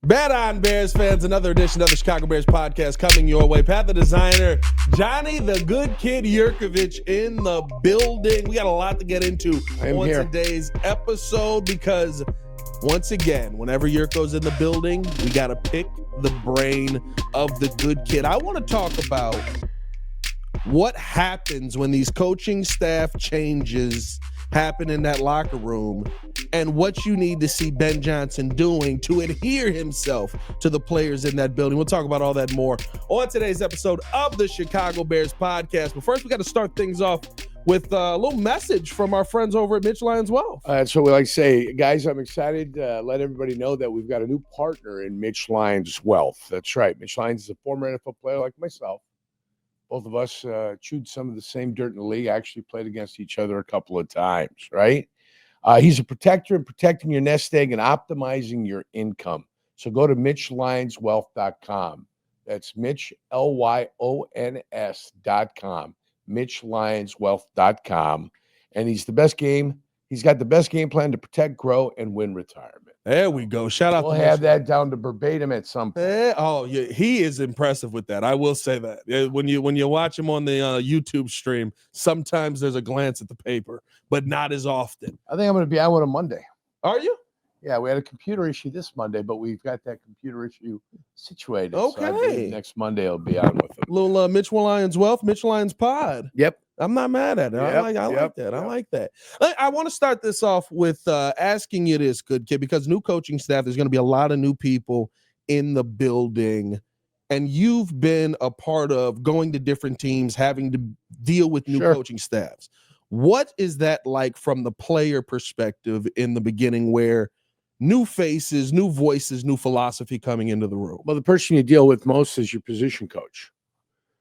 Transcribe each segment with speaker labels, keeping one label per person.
Speaker 1: Bet on Bears fans, another edition of the Chicago Bears podcast coming your way. Pat the designer, Johnny the good kid Jurkovic in the building. We got a lot to get into on today's episode because once again, whenever Jurko's in the building, we got to pick the brain of the good kid. I want to talk about what happens when these coaching staff changes happen in that locker room and what you need to see Ben Johnson doing to adhere himself to the players in that building. We'll talk about all that more on today's episode of the Chicago Bears podcast. But first, we got to start things off with a little message from our friends over at Mitch, Lyons Wealth.
Speaker 2: So we like to say, guys, I'm excited to let everybody know that we've got a new partner in Mitch Lyons Wealth. That's right. Mitch Lyons is a former NFL player like myself. Both of us chewed some of the same dirt in the league, actually played against each other a couple of times, right? He's a protector in protecting your nest egg and optimizing your income. So go to MitchLyonsWealth.com. That's Mitch, LYONS.com, MitchLyonsWealth.com. And he's got the best game plan to protect, grow, and win retirement.
Speaker 1: There we go. Shout out.
Speaker 2: We'll have that down to verbatim at some point.
Speaker 1: Yeah, he is impressive with that. I will say that. When you watch him on the YouTube stream, sometimes there's a glance at the paper, but not as often.
Speaker 2: I think I'm going to be on with him Monday.
Speaker 1: Are you?
Speaker 2: Yeah, we had a computer issue this Monday, but we've got that computer issue situated.
Speaker 1: Okay.
Speaker 2: So I believe next Monday I'll be on with him.
Speaker 1: Little Mitch Lyons Wealth, Mitch Lyons Pod.
Speaker 2: Yep.
Speaker 1: I'm not mad at it. I like that. I like that. I want to start this off with asking you this, good kid, because new coaching staff, there's going to be a lot of new people in the building, and you've been a part of going to different teams, having to deal with new coaching staffs. What is that like from the player perspective in the beginning, where new faces, new voices, new philosophy coming into the room?
Speaker 2: Well, the person you deal with most is your position coach.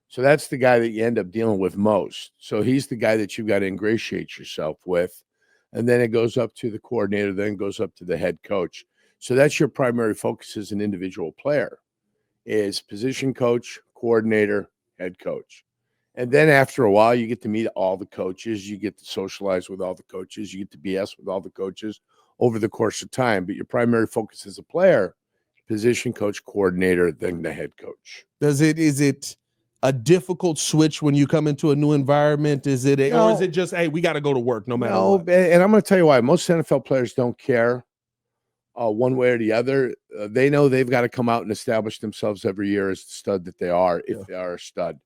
Speaker 2: So that's the guy that you end up dealing with most. So he's the guy that you've got to ingratiate yourself with. And then it goes up to the coordinator, then goes up to the head coach. So that's your primary focus as an individual player, is position coach, coordinator, head coach. And then after a while, you get to meet all the coaches. You get to socialize with all the coaches. You get to BS with all the coaches over the course of time. But your primary focus as a player, position coach, coordinator, then the head coach.
Speaker 1: Is it a difficult switch when you come into a new environment? Or is it just, hey, we got to go to work no matter what?
Speaker 2: And I'm going to tell you why. Most NFL players don't care one way or the other. They know they've got to come out and establish themselves every year as the stud that they are, if they are a stud.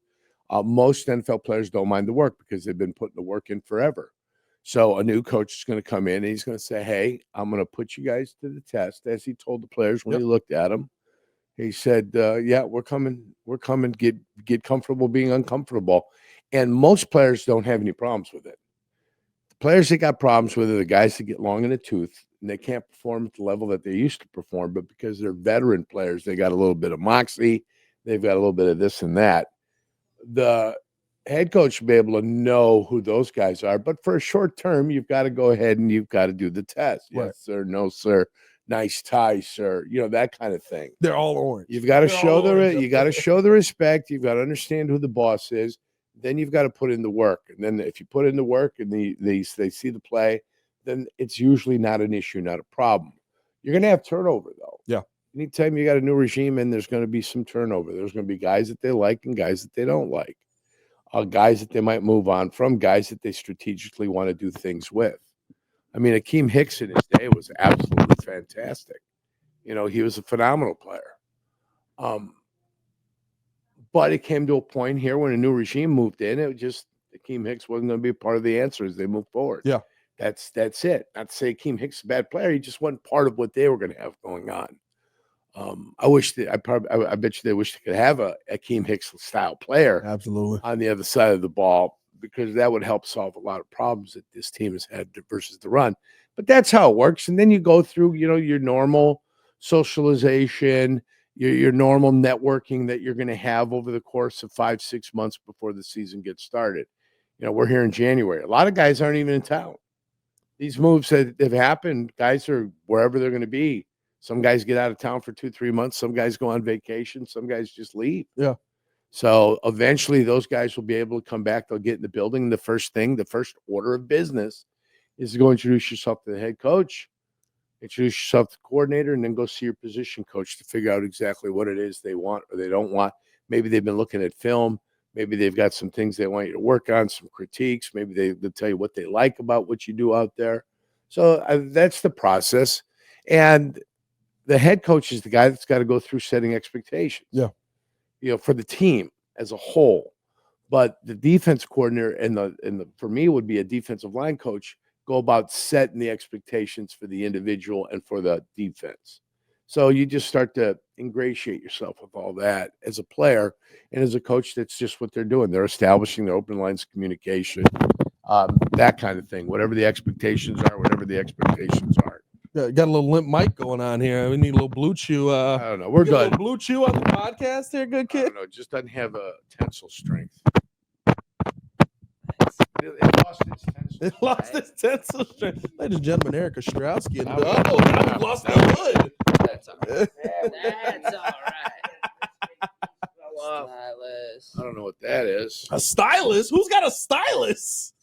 Speaker 2: Most NFL players don't mind the work because they've been putting the work in forever. So a new coach is going to come in and he's going to say, hey, I'm going to put you guys to the test, as he told the players when he looked at them. He said, yeah, we're coming, get comfortable being uncomfortable. And most players don't have any problems with it. The players that got problems with it are the guys that get long in the tooth and they can't perform at the level that they used to perform, but because they're veteran players, they got a little bit of moxie, they've got a little bit of this and that. The head coach will be able to know who those guys are, but for a short term, you've got to go ahead and you've got to do the test. Yes, sir, no, sir. Nice tie, sir. That kind of thing.
Speaker 1: They're all orange.
Speaker 2: You've got to show the respect. You've got to understand who the boss is. Then you've got to put in the work. And then if you put in the work and they see the play, then it's usually not an issue, not a problem. You're going to have turnover, though.
Speaker 1: Yeah.
Speaker 2: Anytime you got a new regime in, there's going to be some turnover. There's going to be guys that they like and guys that they don't like. Guys that they might move on from, guys that they strategically want to do things with. I mean, Akeem Hicks in his day was absolutely fantastic. He was a phenomenal player. But it came to a point here when a new regime moved in, it just Akeem Hicks wasn't going to be a part of the answer as they move forward.
Speaker 1: Yeah.
Speaker 2: That's it. Not to say Akeem Hicks is a bad player. He just wasn't part of what they were going to have going on. I bet you they wish they could have a Akeem Hicks style player
Speaker 1: absolutely
Speaker 2: on the other side of the ball, because that would help solve a lot of problems that this team has had versus the run. But that's how it works. And then you go through, your normal socialization, your normal networking that you're going to have over the course of 5-6 months before the season gets started. We're here in January. A lot of guys aren't even in town. These moves that have happened, guys are wherever they're going to be. Some guys get out of town for 2-3 months. Some guys go on vacation. Some guys just leave.
Speaker 1: Yeah.
Speaker 2: So eventually those guys will be able to come back. They'll get in the building. The first order of business is to go introduce yourself to the head coach. introduce yourself to the coordinator, and then go see your position coach to figure out exactly what it is they want or they don't want. Maybe they've been looking at film. Maybe they've got some things they want you to work on, some critiques. Maybe they'll tell you what they like about what you do out there. So that's the process. And the head coach is the guy that's got to go through setting expectations.
Speaker 1: Yeah.
Speaker 2: For the team as a whole. But the defense coordinator and the for me would be a defensive line coach go about setting the expectations for the individual and for the defense. So you just start to ingratiate yourself with all that as a player and as a coach. That's just what they're doing. They're establishing their open lines of communication, that kind of thing. Whatever the expectations are,
Speaker 1: Yeah, got a little limp mic going on here. We need a little Blue Chew.
Speaker 2: I don't know. We're good.
Speaker 1: Blue Chew on the podcast here, good
Speaker 2: I
Speaker 1: kid.
Speaker 2: don't know. It just doesn't have a tensile strength. It lost its tensile
Speaker 1: strength. Ladies and gentlemen, Eric Ostrowski.
Speaker 2: Now
Speaker 1: we've lost the hood.
Speaker 3: That's all right. That's all right. Stylist.
Speaker 2: I don't know what that is.
Speaker 1: A stylist? Who's got a stylist?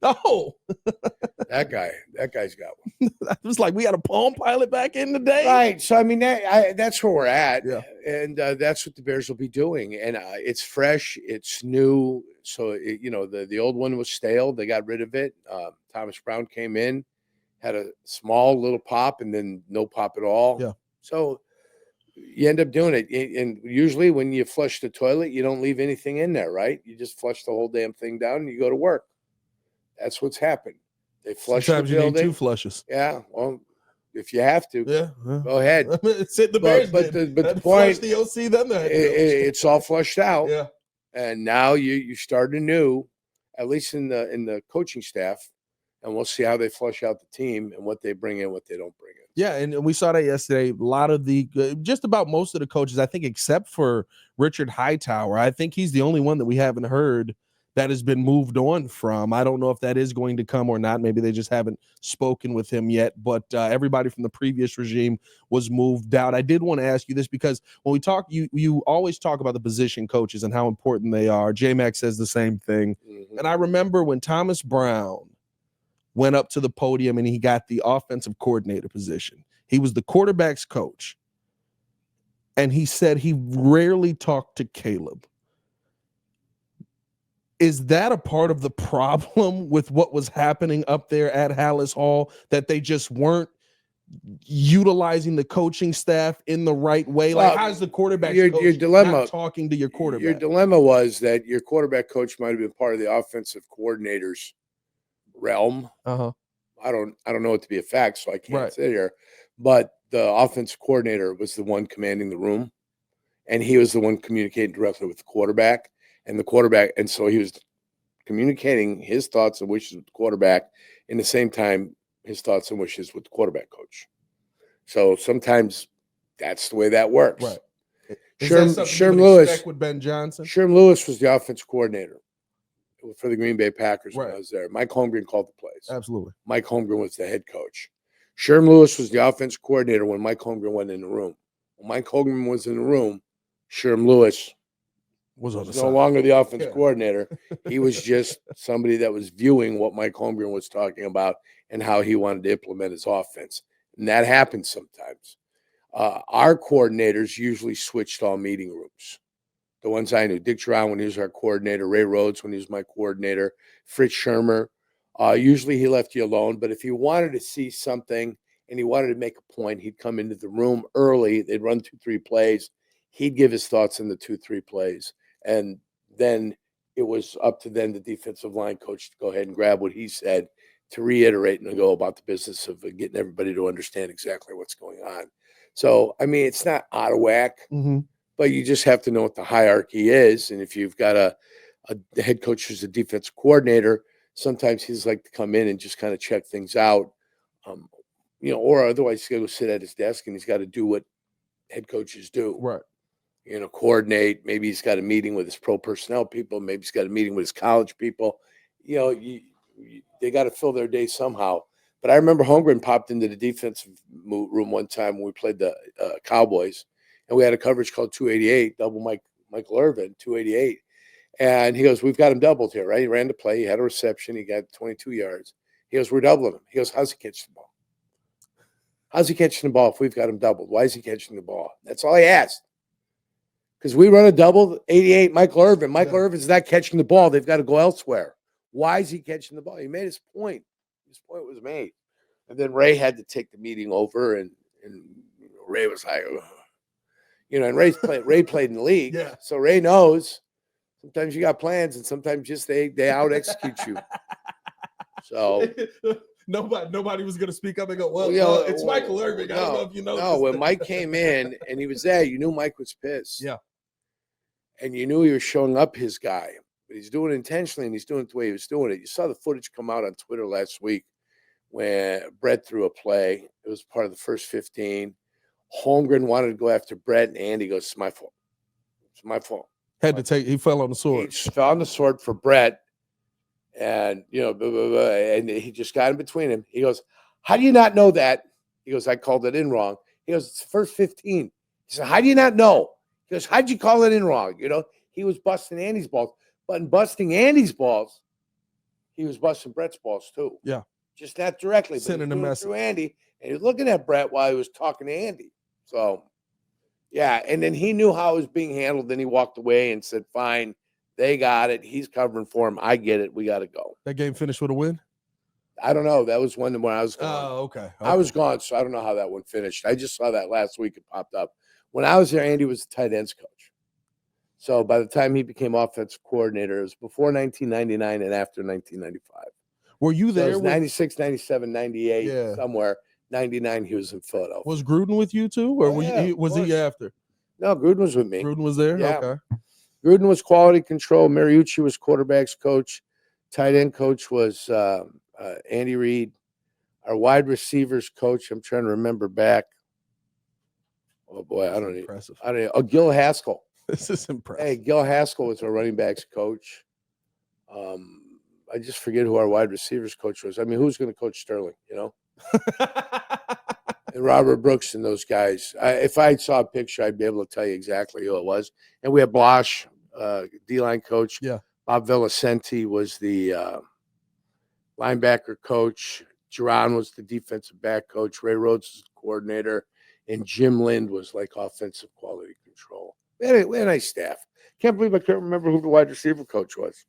Speaker 1: Oh,
Speaker 2: that guy's got one.
Speaker 1: It was like we had a Palm Pilot back in the day,
Speaker 2: right? So I mean, that's where we're at,
Speaker 1: yeah.
Speaker 2: And that's what the Bears will be doing. And it's fresh, it's new. So the old one was stale. They got rid of it. Thomas Brown came in, had a small little pop, and then no pop at all.
Speaker 1: Yeah.
Speaker 2: So you end up doing it, and usually when you flush the toilet, you don't leave anything in there, right? You just flush the whole damn thing down, and you go to work. That's what's happened. They flush the building.
Speaker 1: Sometimes you need 2 flushes.
Speaker 2: Yeah, well, if you have to, go ahead.
Speaker 1: Sit the Bears,
Speaker 2: but the point,
Speaker 1: the OC, then
Speaker 2: it's all flushed out.
Speaker 1: Yeah,
Speaker 2: and now you start anew, at least in the coaching staff, and we'll see how they flush out the team and what they bring in, what they don't bring in.
Speaker 1: Yeah, and we saw that yesterday. A lot of just about most of the coaches, I think, except for Richard Hightower, I think he's the only one that we haven't heard that has been moved on from. I don't know if that is going to come or not. Maybe they just haven't spoken with him yet, but everybody from the previous regime was moved out. I did want to ask you this because when we talk, you always talk about the position coaches and how important they are. J-Mac says the same thing. Mm-hmm. And I remember when Thomas Brown went up to the podium and he got the offensive coordinator position. He was the quarterback's coach. And he said he rarely talked to Caleb. Is that a part of the problem with what was happening up there at Hallis Hall, that they just weren't utilizing the coaching staff in the right way? Like, how's the quarterback
Speaker 2: your dilemma
Speaker 1: not talking to your quarterback?
Speaker 2: Your dilemma was that your quarterback coach might have been part of the offensive coordinator's realm.
Speaker 1: Uh-huh.
Speaker 2: I don't know it to be a fact, so I can't sit here. But the offensive coordinator was the one commanding the room, and he was the one communicating directly with the quarterback. And the quarterback, and so he was communicating his thoughts and wishes with the quarterback, in the same time, his thoughts and wishes with the quarterback coach. So sometimes that's the way that works.
Speaker 1: Right.
Speaker 2: Sherm Lewis
Speaker 1: with Ben Johnson.
Speaker 2: Sherm Lewis was the offensive coordinator for the Green Bay Packers when I was there. Mike Holmgren called the plays.
Speaker 1: Absolutely.
Speaker 2: Mike Holmgren was the head coach. Sherm Lewis was the offensive coordinator when Mike Holmgren went in the room. When Mike Holmgren was in the room, Sherm Lewis was no longer the offensive coordinator. He was just somebody that was viewing what Mike Holmgren was talking about and how he wanted to implement his offense. And that happens sometimes. Our coordinators usually switched all meeting rooms. The ones I knew, Dick Geron when he was our coordinator, Ray Rhodes when he was my coordinator, Fritz Shermer. Usually he left you alone, but if he wanted to see something and he wanted to make a point, he'd come into the room early. They'd run 2-3 plays. He'd give his thoughts in the 2-3 plays. And then it was up to the defensive line coach to go ahead and grab what he said to reiterate and go about the business of getting everybody to understand exactly what's going on. So, I mean, it's not out of whack, but you just have to know what the hierarchy is. And if you've got a head coach who's a defensive coordinator, sometimes he's like to come in and just kind of check things out, or otherwise he's got to go sit at his desk and he's got to do what head coaches do.
Speaker 1: Right.
Speaker 2: Coordinate. Maybe he's got a meeting with his pro personnel people. Maybe he's got a meeting with his college people. They got to fill their day somehow. But I remember Holmgren popped into the defensive room one time when we played the Cowboys, and we had a coverage called 288, double Michael Irvin, 288. And he goes, "We've got him doubled here, right?" He ran the play. He had a reception. He got 22 yards. He goes, "We're doubling him." He goes, "How's he catch the ball?" How's he catching the ball if we've got him doubled? Why is he catching the ball? That's all I asked. Because we run a double, 88, Michael Irvin. Michael Irvin's not catching the ball. They've got to go elsewhere. Why is he catching the ball? He made his point. His point was made. And then Ray had to take the meeting over, and Ray was like, ugh. And Ray played in the league.
Speaker 1: Yeah.
Speaker 2: So Ray knows sometimes you got plans and sometimes just they out execute you. So
Speaker 1: nobody was gonna speak up and go, well, it's Michael Irvin. I don't know if you know.
Speaker 2: No, when Mike came in and he was there, you knew Mike was pissed.
Speaker 1: Yeah.
Speaker 2: And you knew he was showing up his guy. But he's doing it intentionally, and he's doing it the way he was doing it. You saw the footage come out on Twitter last week when Brett threw a play. It was part of the first 15. Holmgren wanted to go after Brett, and Andy goes, it's my fault. It's my fault.
Speaker 1: He fell on the sword.
Speaker 2: He fell on the sword for Brett. And, blah, blah, blah, and he just got in between him. He goes, how do you not know that? He goes, I called it in wrong. He goes, it's the first 15. He said, how do you not know? He goes, how'd you call it in wrong? He was busting Andy's balls. But in busting Andy's balls, he was busting Brett's balls too.
Speaker 1: Yeah.
Speaker 2: Just not directly. But
Speaker 1: sending a message
Speaker 2: through Andy. And he was looking at Brett while he was talking to Andy. So, yeah. And then he knew how it was being handled. Then he walked away and said, fine, they got it. He's covering for him. I get it. We got to go.
Speaker 1: That game finished with a win?
Speaker 2: I don't know. That was when I was gone.
Speaker 1: Oh, okay.
Speaker 2: I was gone, so I don't know how that one finished. I just saw that last week. It popped up. When I was there, Andy was the tight ends coach. So by the time he became offensive coordinator, it was before 1999 and after 1995.
Speaker 1: Were you there?
Speaker 2: So it was 96, 97, 98,
Speaker 1: Yeah.
Speaker 2: somewhere. 99, he was in Philadelphia.
Speaker 1: Was Gruden with you too? Or was he after?
Speaker 2: No, Gruden was with me.
Speaker 1: Gruden was there?
Speaker 2: Yeah.
Speaker 1: Okay.
Speaker 2: Gruden was quality control. Mariucci was quarterbacks coach. Tight end coach was Andy Reid. Our wide receivers coach, I'm trying to remember back. Oh, boy, I don't know. Oh, Gil Haskell.
Speaker 1: This is impressive.
Speaker 2: Hey, Gil Haskell was our running backs coach. I just forget who our wide receivers coach was. I mean, who's going to coach Sterling, And Robert Brooks and those guys. If I saw a picture, I'd be able to tell you exactly who it was. And we had Blosh, D-line coach.
Speaker 1: Yeah.
Speaker 2: Bob Villicenti was the linebacker coach. Geron was the defensive back coach. Ray Rhodes was the coordinator. And Jim Lind was like offensive quality control. We had a nice staff. Can't believe I can't remember who the wide receiver coach was.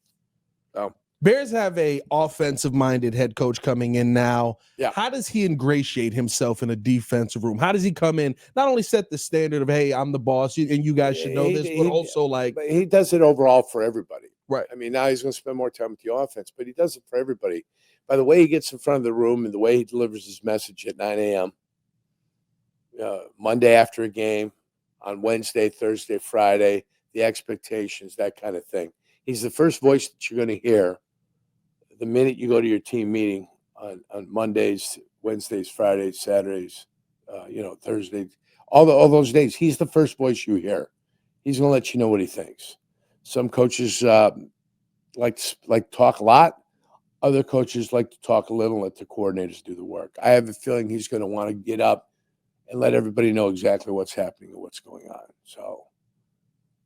Speaker 2: So.
Speaker 1: Bears have a offensive-minded head coach coming in now.
Speaker 2: Yeah.
Speaker 1: How does he ingratiate himself in a defensive room? How does he come in, not only set the standard of, hey, I'm the boss, and you guys should know this, but also like...
Speaker 2: But he does it overall for everybody.
Speaker 1: Right.
Speaker 2: I mean, now he's going to spend more time with the offense, but he does it for everybody. By the way he gets in front of the room and the way he delivers his message at 9 a.m., Monday after a game, on Wednesday, Thursday, Friday, the expectations, that kind of thing. He's the first voice that you're going to hear the minute you go to your team meeting on Mondays, Wednesdays, Fridays, Saturdays, Thursdays, all those days. He's the first voice you hear. He's going to let you know what he thinks. Some coaches like talk a lot. Other coaches like to talk a little and let the coordinators do the work. I have a feeling he's going to want to get up and let everybody know exactly what's happening and what's going on. So,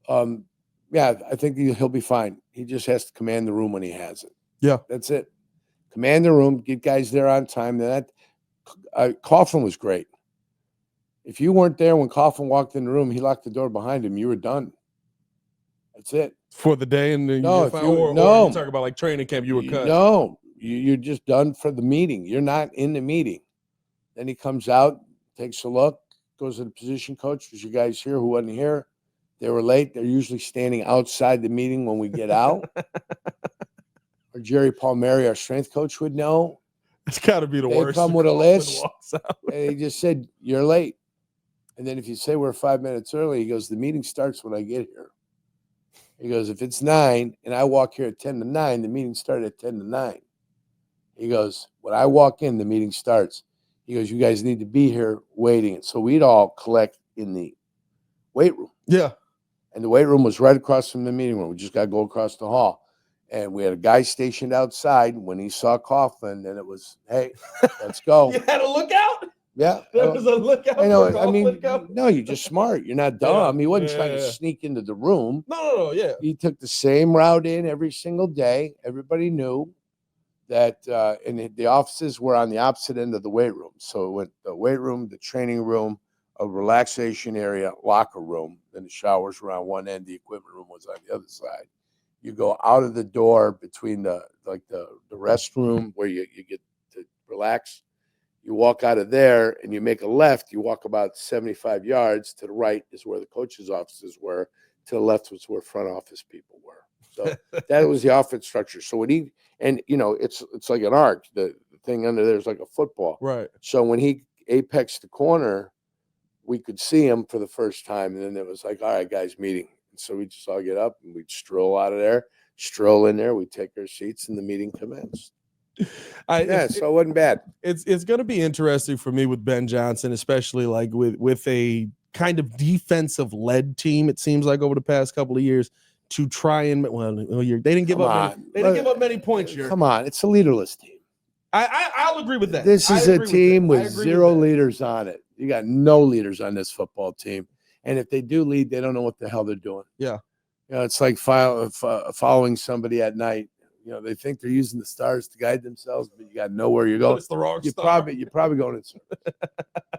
Speaker 2: I think he'll be fine. He just has to command the room when he has it.
Speaker 1: Yeah.
Speaker 2: That's it. Command the room, get guys there on time. Coughlin was great. If you weren't there when Coughlin walked in the room, he locked the door behind him. You were done. That's it.
Speaker 1: For the day, and then
Speaker 2: or
Speaker 1: you talk about like training camp, you were cut.
Speaker 2: No, you're just done for the meeting. You're not in the meeting. Then he comes out, takes a look, goes to the position coach. Was you guys here? Who wasn't here? They were late. They're usually standing outside the meeting when we get out. Or Jerry Palmieri, our strength coach, would know.
Speaker 1: It's got to be the worst.
Speaker 2: They come with a list. And he just said, you're late. And then if you say we're 5 minutes early, he goes, the meeting starts when I get here. He goes, if it's 9 and I walk here at 10 to 9, the meeting started at 10 to 9. He goes, when I walk in, the meeting starts. He goes, you guys need to be here waiting. So we'd all collect in the weight room.
Speaker 1: Yeah.
Speaker 2: And the weight room was right across from the meeting room. We just got to go across the hall. And we had a guy stationed outside. When he saw Coughlin, then it was, hey, let's go.
Speaker 1: You had a lookout?
Speaker 2: Yeah.
Speaker 1: There was a lookout.
Speaker 2: I know. I mean, no, you're just smart. You're not dumb. He wasn't trying to sneak into the room.
Speaker 1: No, yeah.
Speaker 2: He took the same route in every single day. Everybody knew. that and the offices were on the opposite end of the weight room. So it went the weight room, the training room, a relaxation area, locker room. Then the showers were on one end, the equipment room was on the other side. You go out of the door between the restroom where you get to relax. You walk out of there and you make a left. You walk about 75 yards. To the right is where the coaches' offices were. To the left was where front office people were. So that was the offense structure. So when he it's like an arc. The thing under there is like a football.
Speaker 1: Right.
Speaker 2: So when he apexed the corner, we could see him for the first time, and then it was like, all right, guys, meeting. And so we just all get up and we'd stroll out of there, stroll in there. We take our seats, and the meeting commenced. So it wasn't bad.
Speaker 1: It's going to be interesting for me with Ben Johnson, especially like with a kind of defensive led team. It seems like over the past couple of years to try and they didn't give up many points.
Speaker 2: Come on, it's a leaderless team.
Speaker 1: I'll agree with that.
Speaker 2: This is a team with zero leaders on it. You got no leaders on this football team, and if they do lead, they don't know what the hell they're doing.
Speaker 1: Yeah,
Speaker 2: it's like following somebody at night. They think they're using the stars to guide themselves, but you got to know where you're going.
Speaker 1: It's the wrong star.
Speaker 2: You're probably going in.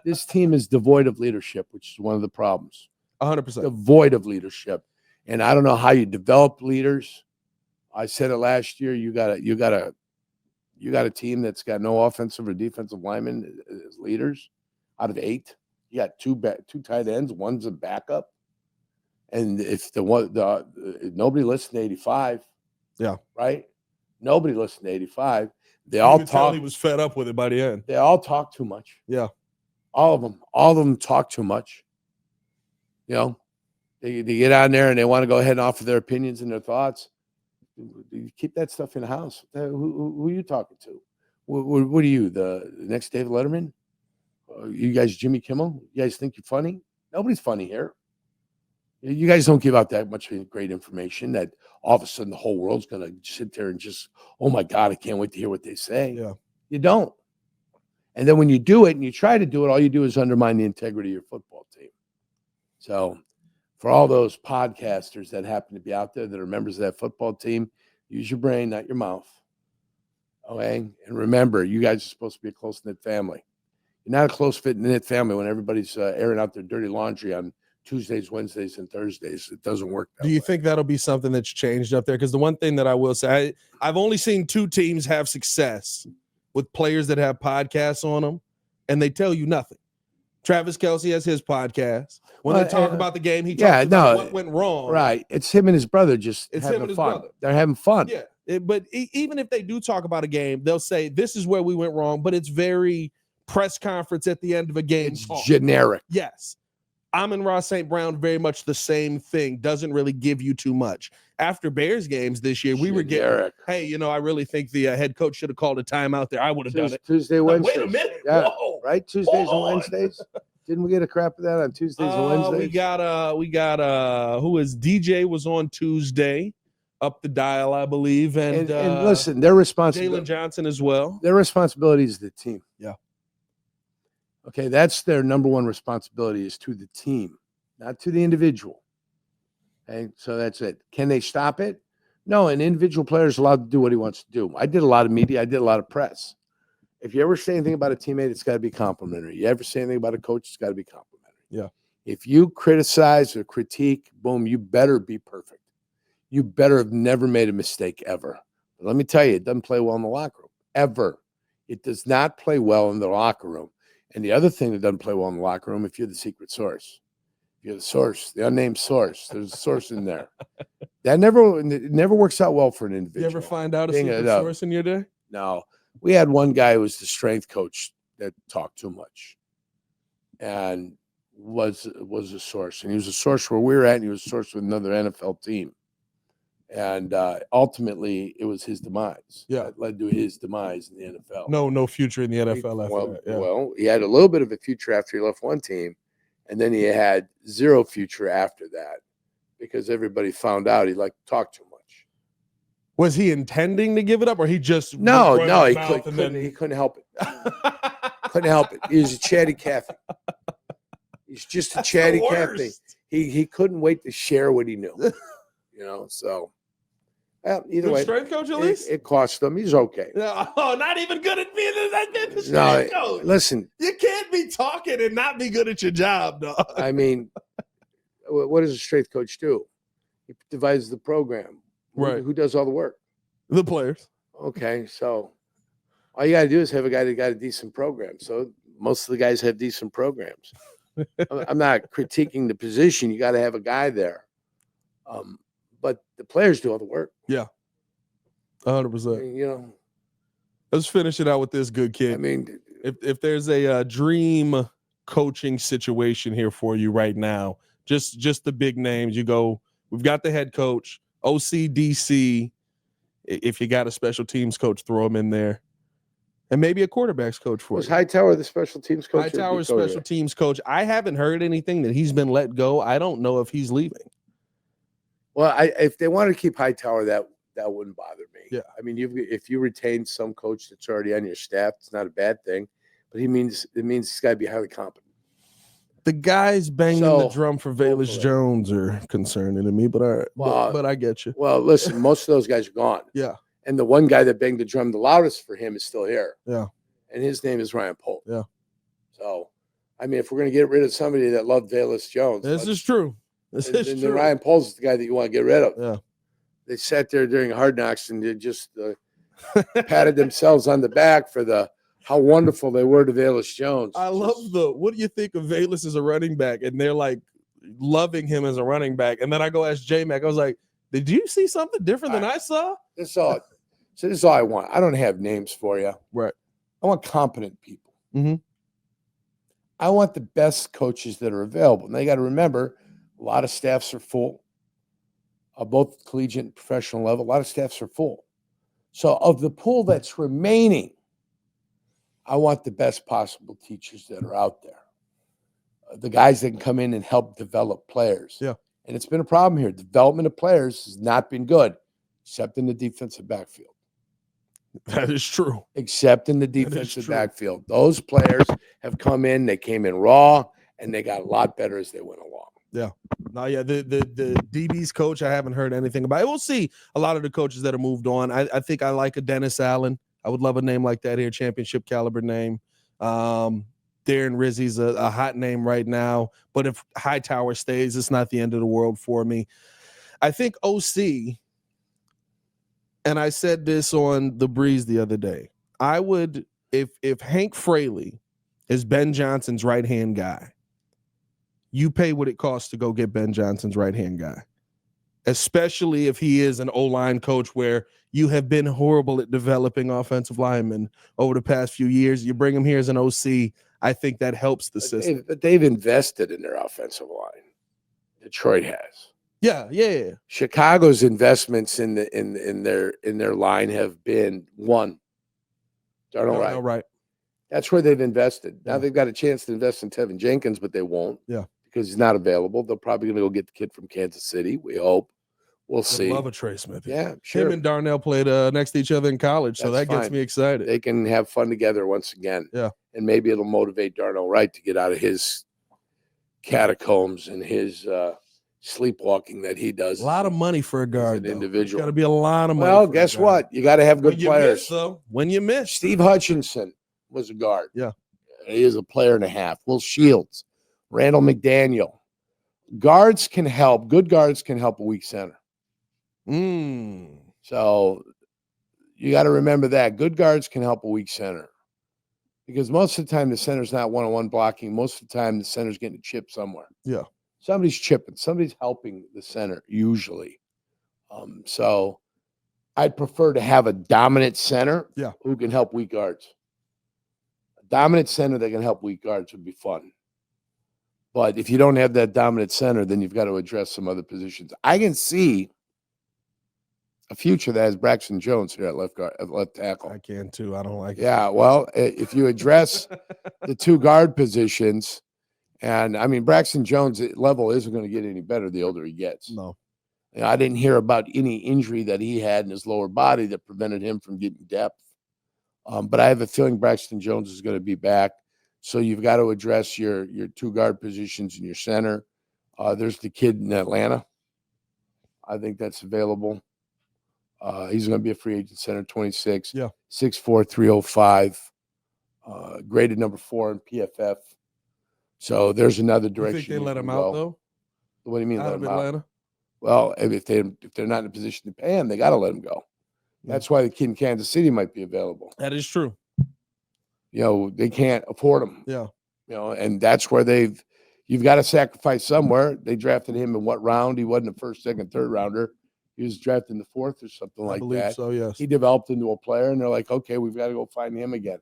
Speaker 2: This team is devoid of leadership, which is one of the problems.
Speaker 1: 100%.
Speaker 2: Devoid of leadership. And I don't know how you develop leaders. I said it last year. You got a team that's got no offensive or defensive linemen as leaders out of 8. You got two tight ends. One's a backup. And if nobody listened to 85.
Speaker 1: Yeah.
Speaker 2: Right. Nobody listened to 85. They all talk.
Speaker 1: He was fed up with it by the end.
Speaker 2: They all talk too much.
Speaker 1: Yeah.
Speaker 2: All of them talk too much. They get on there and they want to go ahead and offer their opinions and their thoughts. You keep that stuff in the house. Who are you talking to? What are you, the next David Letterman? You guys Jimmy Kimmel? You guys think you're funny? Nobody's funny here. You guys don't give out that much great information that all of a sudden the whole world's going to sit there and just, oh, my God, I can't wait to hear what they say.
Speaker 1: Yeah.
Speaker 2: You don't. And then when you do it and you try to do it, all you do is undermine the integrity of your football team. So for all those podcasters that happen to be out there that are members of that football team, use your brain, not your mouth. Okay? And remember, you guys are supposed to be a close-knit family. You're not a close-knit family when everybody's airing out their dirty laundry on Tuesdays, Wednesdays, and Thursdays. It doesn't work that way.
Speaker 1: Do you think that'll be something that's changed up there? Because the one thing that I will say, I've only seen 2 teams have success with players that have podcasts on them, and they tell you nothing. Travis Kelce has his podcast. When they talk about the game, he talks about what went wrong.
Speaker 2: Right. It's him and his brother just having fun. They're having fun.
Speaker 1: Yeah. But even if they do talk about a game, they'll say, this is where we went wrong, but it's very press conference at the end of a game.
Speaker 2: It's generic.
Speaker 1: Yes. Amon-Ra St. Brown, very much the same thing. Doesn't really give you too much. After Bears games this year, we were getting, hey, I really think the head coach should have called a timeout there. I would have done it.
Speaker 2: Tuesday, Wednesday.
Speaker 1: Wait a minute.
Speaker 2: Yeah.
Speaker 1: Whoa.
Speaker 2: Right? Tuesdays and Wednesdays. Didn't we get a crap of that on Tuesdays and Wednesdays?
Speaker 1: We got who is DJ was on Tuesday, up the dial, I believe. And
Speaker 2: listen, their responsibility.
Speaker 1: Jalen Johnson as well.
Speaker 2: Their responsibility is the team.
Speaker 1: Yeah.
Speaker 2: Okay, that's their number one responsibility is to the team, not to the individual. Okay, so that's it. Can they stop it? No, an individual player is allowed to do what he wants to do. I did a lot of media. I did a lot of press. If you ever say anything about a teammate, it's got to be complimentary. You ever say anything about a coach, it's got to be complimentary.
Speaker 1: Yeah.
Speaker 2: If you criticize or critique, boom, you better be perfect. You better have never made a mistake ever. But let me tell you, it doesn't play well in the locker room, ever. It does not play well in the locker room. And the other thing that doesn't play well in the locker room, if you're the secret source, you're the source, the unnamed source. There's a source in there. It never works out well for an individual.
Speaker 1: You ever find out a secret source in your day?
Speaker 2: No. We had one guy who was the strength coach that talked too much and was a source. And he was a source where we were at, and he was a source with another NFL team. And ultimately, it was his demise.
Speaker 1: Yeah.
Speaker 2: That led to his demise in the NFL.
Speaker 1: No future in the NFL after that. Yeah.
Speaker 2: Well, he had a little bit of a future after he left one team, and then he had zero future after that because everybody found out he liked to talk too much.
Speaker 1: Was he intending to give it up, or he just
Speaker 2: he couldn't help it. Couldn't help it. He was a chatty Cathy. He's just a chatty Cathy. He couldn't wait to share what he knew. So Well, either
Speaker 1: Good
Speaker 2: way,
Speaker 1: strength coach at least?
Speaker 2: it cost him. He's okay.
Speaker 1: No, not even good at being the strength
Speaker 2: No,
Speaker 1: coach.
Speaker 2: listen,
Speaker 1: You can't be talking and not be good at your job, dog.
Speaker 2: I mean, what does a strength coach do? He divides the program.
Speaker 1: Right.
Speaker 2: Who does all the work?
Speaker 1: The players.
Speaker 2: Okay, so all you got to do is have a guy that got a decent program. So most of the guys have decent programs. I'm not critiquing the position. You got to have a guy there. But the players do all the work.
Speaker 1: Yeah. 100%.
Speaker 2: You know,
Speaker 1: let's finish it out with this, good kid.
Speaker 2: I mean,
Speaker 1: if there's a dream coaching situation here for you right now, just the big names, you go, we've got the head coach, OC, DC. If you got a special teams coach, throw him in there. And maybe a quarterback's coach for
Speaker 2: was
Speaker 1: you.
Speaker 2: Hightower the special teams coach?
Speaker 1: Hightower special teams coach. I haven't heard anything that he's been let go. I don't know if he's leaving.
Speaker 2: Well, if they wanted to keep Hightower, that wouldn't bother me.
Speaker 1: Yeah.
Speaker 2: I mean, if you retain some coach that's already on your staff, it's not a bad thing. But it means he's got to be highly competent.
Speaker 1: The guys banging the drum for Valus Jones are concerning to me, but all right. But I get you.
Speaker 2: Well, listen, most of those guys are gone.
Speaker 1: Yeah.
Speaker 2: And the one guy that banged the drum the loudest for him is still here.
Speaker 1: Yeah.
Speaker 2: And his name is Ryan Polt.
Speaker 1: Yeah.
Speaker 2: So, I mean, if we're going to get rid of somebody that loved Valus Jones.
Speaker 1: This is true. This is true.
Speaker 2: Ryan Polt is the guy that you want to get rid of.
Speaker 1: Yeah.
Speaker 2: They sat there during Hard Knocks and they just patted themselves on the back for how wonderful they were to Valus Jones.
Speaker 1: I love what do you think of Valus as a running back? And they're like loving him as a running back. And then I go ask J-Mac, I was like, did you see something different than I saw?
Speaker 2: This is all I want. I don't have names for you.
Speaker 1: Right.
Speaker 2: I want competent people.
Speaker 1: Mm-hmm.
Speaker 2: I want the best coaches that are available. Now you got to remember, a lot of staffs are full. Both collegiate and professional level, a lot of staffs are full. So of the pool that's remaining, I want the best possible teachers that are out there. The guys that can come in and help develop players.
Speaker 1: Yeah.
Speaker 2: And it's been a problem here. Development of players has not been good, except in the defensive backfield.
Speaker 1: That is true.
Speaker 2: Except in the defensive backfield. Those players have come in, they came in raw, and they got a lot better as they went along.
Speaker 1: Yeah. No, yeah, the DB's coach, I haven't heard anything about it. We'll see a lot of the coaches that have moved on. I think I like a Dennis Allen. I would love a name like that here, championship caliber name. Darren Rizzi's a hot name right now. But if Hightower stays, it's not the end of the world for me. I think OC, and I said this on The Breeze the other day, I would, if Hank Fraley is Ben Johnson's right-hand guy, you pay what it costs to go get Ben Johnson's right-hand guy, especially if he is an O-line coach where you have been horrible at developing offensive linemen over the past few years. You bring him here as an OC, I think that helps the system.
Speaker 2: But they've invested in their offensive line. Detroit has.
Speaker 1: Yeah.
Speaker 2: Chicago's investments in their line have been one. Darnell Wright. That's where they've invested. Now they've got a chance to invest in Tevin Jenkins, but they won't.
Speaker 1: Yeah.
Speaker 2: Because he's not available. They're probably going to go get the kid from Kansas City. We hope. We'll see.
Speaker 1: I love a Trey Smith.
Speaker 2: Yeah, sure.
Speaker 1: Him and Darnell played next to each other in college, so that gets me excited.
Speaker 2: They can have fun together once again.
Speaker 1: Yeah.
Speaker 2: And maybe it'll motivate Darnell Wright to get out of his catacombs and his sleepwalking that he does.
Speaker 1: A lot of money for a guard,
Speaker 2: an individual.
Speaker 1: Got to be a lot of money.
Speaker 2: Well, guess what? You got to have good players.
Speaker 1: When you miss,
Speaker 2: Steve Hutchinson was a guard.
Speaker 1: Yeah.
Speaker 2: He is a player and a half. Will Shields, Randall McDaniel. Guards can help. Good guards can help a weak center. So you got to remember that. Good guards can help a weak center. Because most of the time the center's not one-on-one blocking. Most of the time the center's getting a chip somewhere.
Speaker 1: Yeah.
Speaker 2: Somebody's chipping. Somebody's helping the center usually. So I'd prefer to have a dominant center who can help weak guards. A dominant center that can help weak guards would be fun. But if you don't have that dominant center, then you've got to address some other positions. I can see a future that has Braxton Jones here at left tackle.
Speaker 1: I can too. I don't like it.
Speaker 2: Yeah, well, if you address the two guard positions, and I mean, Braxton Jones' level isn't going to get any better the older he gets.
Speaker 1: No.
Speaker 2: And I didn't hear about any injury that he had in his lower body that prevented him from getting depth. But I have a feeling Braxton Jones is going to be back. So you've got to address your two guard positions in your center. There's the kid in Atlanta. I think that's available. He's going to be a free agent center, 26.
Speaker 1: Yeah.
Speaker 2: 6'4", 305. Graded number 4 in PFF. So there's another
Speaker 1: You
Speaker 2: direction.
Speaker 1: think they let
Speaker 2: can
Speaker 1: him
Speaker 2: go.
Speaker 1: out though?
Speaker 2: What do you mean
Speaker 1: Out
Speaker 2: let
Speaker 1: of
Speaker 2: him out?
Speaker 1: Atlanta?
Speaker 2: Well, if they're not in a position to pay him, they got to let him go. That's why the kid in Kansas City might be available.
Speaker 1: That is true.
Speaker 2: They can't afford him.
Speaker 1: Yeah.
Speaker 2: And that's where you've got to sacrifice somewhere. They drafted him in what round? He wasn't a first, second, third rounder. He was drafted in the 4th or something like that.
Speaker 1: I believe so, yes.
Speaker 2: He developed into a player, and they're like, okay, we've got to go find him again.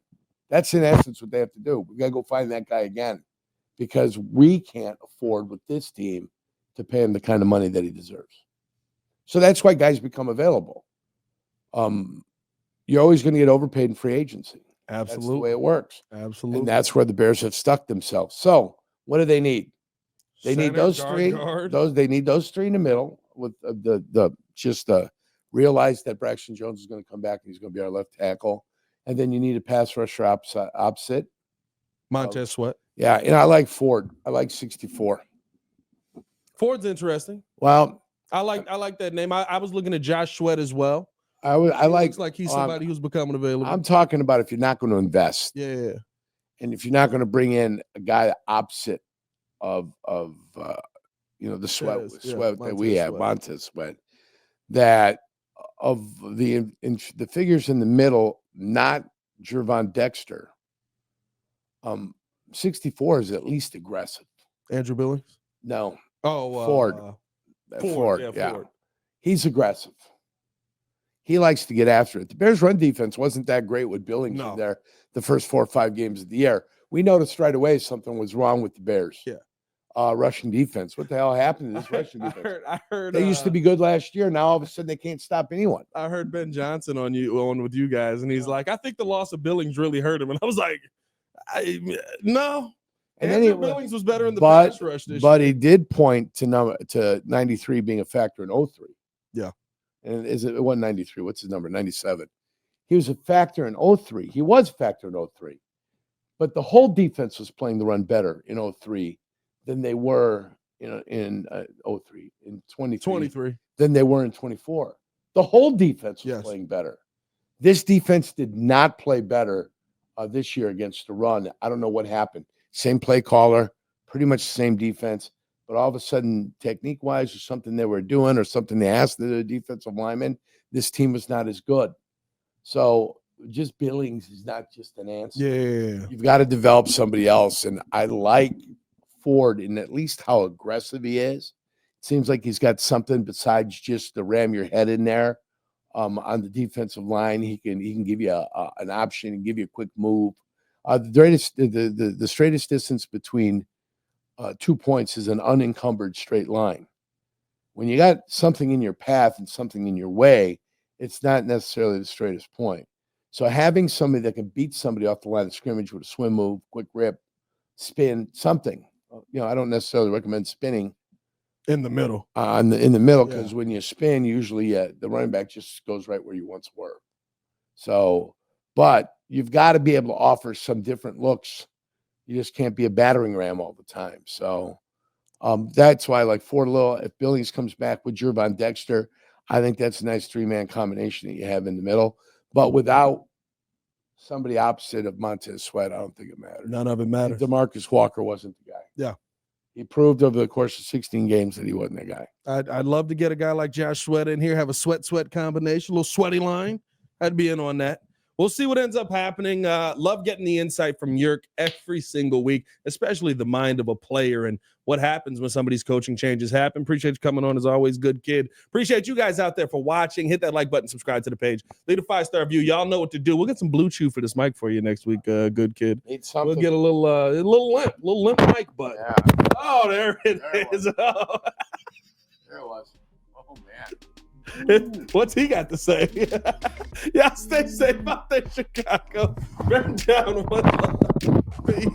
Speaker 2: That's in essence what they have to do. We've got to go find that guy again because we can't afford with this team to pay him the kind of money that he deserves. So that's why guys become available. You're always going to get overpaid in free agency.
Speaker 1: Absolutely.
Speaker 2: That's the way it works.
Speaker 1: Absolutely.
Speaker 2: And that's where the Bears have stuck themselves. So what do they need? They need those three. They need those three in the middle with realize that Braxton Jones is going to come back and he's going to be our left tackle. And then you need a pass rusher opposite.
Speaker 1: Montez Sweat.
Speaker 2: Yeah, and I like Ford. I like 64.
Speaker 1: Ford's interesting.
Speaker 2: Well,
Speaker 1: I like that name. I was looking at Josh Sweat as well.
Speaker 2: Looks
Speaker 1: like he's somebody who's becoming available.
Speaker 2: I'm talking about if you're not going to invest.
Speaker 1: Yeah.
Speaker 2: And if you're not going to bring in a guy opposite of the Sweat that we have, Montez Sweat, that of the figures in the middle, not Gervon Dexter. 64 is at least aggressive.
Speaker 1: Andrew Billings?
Speaker 2: No.
Speaker 1: Oh,
Speaker 2: Ford.
Speaker 1: Ford.
Speaker 2: Ford. He's aggressive. He likes to get after it. The Bears' run defense wasn't that great with Billings in there the first 4 or 5 games of the year. We noticed right away something was wrong with the Bears.
Speaker 1: Yeah.
Speaker 2: Rushing defense. What the hell happened to this rushing defense?
Speaker 1: I heard
Speaker 2: they used to be good last year. Now all of a sudden they can't stop anyone.
Speaker 1: I heard Ben Johnson on with you guys, and he's like, I think the loss of Billings really hurt him. And I was like, no. And then Billings was better in the pass rush this year.
Speaker 2: But he did point to 93 being a factor in 03.
Speaker 1: Yeah.
Speaker 2: And it wasn't 93. What's his number? 97. He was a factor in 03. He was a factor in 03. But the whole defense was playing the run better in 03 than they were in 03, in 23 than they were in 24. The whole defense was playing better. This defense did not play better this year against the run. I don't know what happened. Same play caller, pretty much the same defense. But all of a sudden, technique-wise, or something they were doing or something they asked the defensive lineman, this team was not as good. So just Billings is not just an answer.
Speaker 1: Yeah.
Speaker 2: You've got to develop somebody else. And I like Ford in at least how aggressive he is. It seems like he's got something besides just to ram your head in there on the defensive line. He can give you an option and give you a quick move. The straightest distance between 2 points is an unencumbered straight line. When you got something in your path and something in your way, it's not necessarily the straightest point. So having somebody that can beat somebody off the line of scrimmage with a swim move, quick rip, spin, something. I don't necessarily recommend spinning
Speaker 1: in the middle.
Speaker 2: In the middle, because when you spin, usually the running back just goes right where you once were. So, but you've got to be able to offer some different looks. You just can't be a battering ram all the time. So that's why I like Ford a little. If Billings comes back with Gervon Dexter, I think that's a nice 3-man combination that you have in the middle. But without somebody opposite of Montez Sweat, I don't think it matters.
Speaker 1: None of it matters.
Speaker 2: DeMarcus Walker wasn't the guy.
Speaker 1: Yeah.
Speaker 2: He proved over the course of 16 games that he wasn't that guy.
Speaker 1: I'd love to get a guy like Josh Sweat in here, have a sweat combination, a little sweaty line. I'd be in on that. We'll see what ends up happening. Love getting the insight from Jurk every single week, especially the mind of a player and what happens when some of these coaching changes happen. Appreciate you coming on as always, good kid. Appreciate you guys out there for watching. Hit that like button, subscribe to the page. Leave a 5-star review. Y'all know what to do. We'll get some Blue Chew for this mic for you next week, good kid. We'll get a little limp mic button.
Speaker 2: Yeah.
Speaker 1: Oh, there it is.
Speaker 2: There it was. Oh, man.
Speaker 1: What's he got to say? Y'all stay safe out there, Chicago. Burn down one love. Peace.